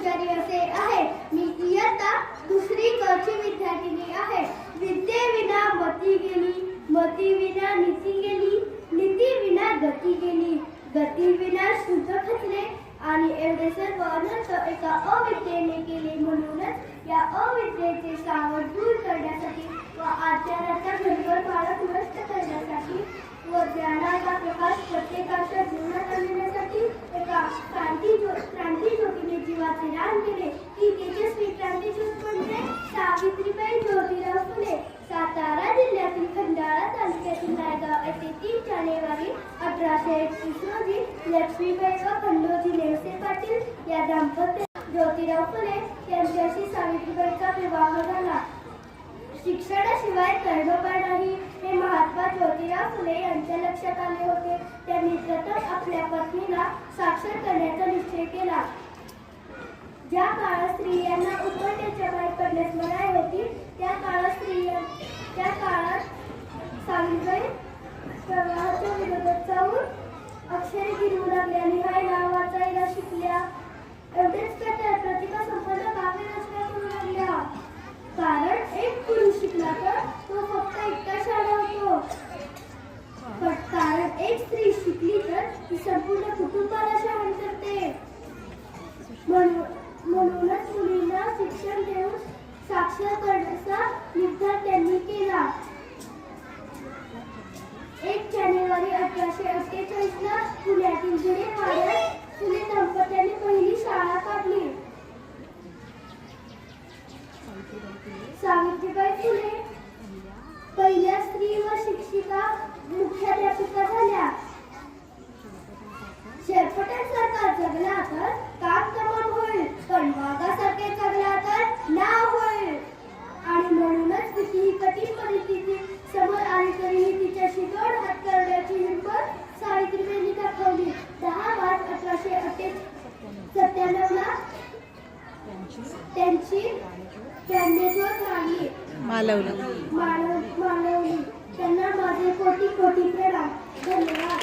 पुजारी असे आहे. मी इयत्ता दुसरी क ची विद्यार्थिनी आहे. विद्येविना मती गेली, मती विना नीती गेली, नीती विना गती गेली, गती विना शुद्ध खचले आणि एवढे सर्व अनंत एका अविद्येने केले. म्हणूनच या अविद्येचे सावट दूर करण्यासाठी व आचाराचा घनघर बाळक नष्ट करण्यासाठी व ज्ञानाचा प्रकाश प्रत्येकाच्या जीवनात आणण्यासाठी एका क्रांती ज्योतीने जीवाचे रान केले. ही तेजस्वी क्रांती ज्योत म्हणजे सावित्रीबाई ज्योतिराव फुले. सातारा जिल्ह्यातील खंडाळा तालुक्यातील नायगाव येथे 3 जानेवारी 1831 रोजी लक्ष्मीबाई व खंडोजी नेवसे पाटील या दाम्पत्य ज्योतिराव फुले यांच्याशी सावित्रीबाईचा विवाह झाला. शिक्षणाशिवाय तळमळ नाही हे महात्मा ज्योतिराव फुले यांच्या लक्षात आले होते. त्यांनी प्रथम आपल्या पत्नीला साक्षर करण्याचा निश्चय केला. ज्या काळात स्त्रियांना उतरण्याच्या बाहेर पडण्यास मनाई होती त्या काळात सावित्रीबाई प्रवाहाच्या विरोधात जाऊन अक्षरे गिरवू लागल्या, लिहायला वाचायला शिकल्या. एवढेच काय प्रतिभा संपन्न काव्य रचना करू लागल्या. कारण एक पुरुष शिकला तर तो फक्त एकटा शाळा होतो, पण कारण एक स्त्री शिकली तर ती संपूर्ण कुटुंबाला शहाण करते. म्हणूनच मुलींना शिक्षण देऊन साक्षर करण्याचा निर्धार त्यांनी केला. 1 जानेवारी 1848 ला पुण्यातील जुनेवाड्यात फुले दंपत्याने पहिली शाळा काढली. सावित्रीबाई फुले पहिल्या स्त्री व शिक्षिका मुख्याध्यापिका झाल्या. शेरपटांसारखा जगला तर काम तमाम होईल, पण वाघासारखे जगला तर नाव होईल. आणि म्हणूनच कितीही कठीण परिस्थिती समोर आली तरीही तिच्याशी 2 हात करण्याची हिंमत सावित्रीबाईंनी दाखवली. 10 मार्च 1897 ला त्यांची ज्ञानज्योत मालवली. त्यांना माझे कोटी कोटी प्रणाम. धन्यवाद.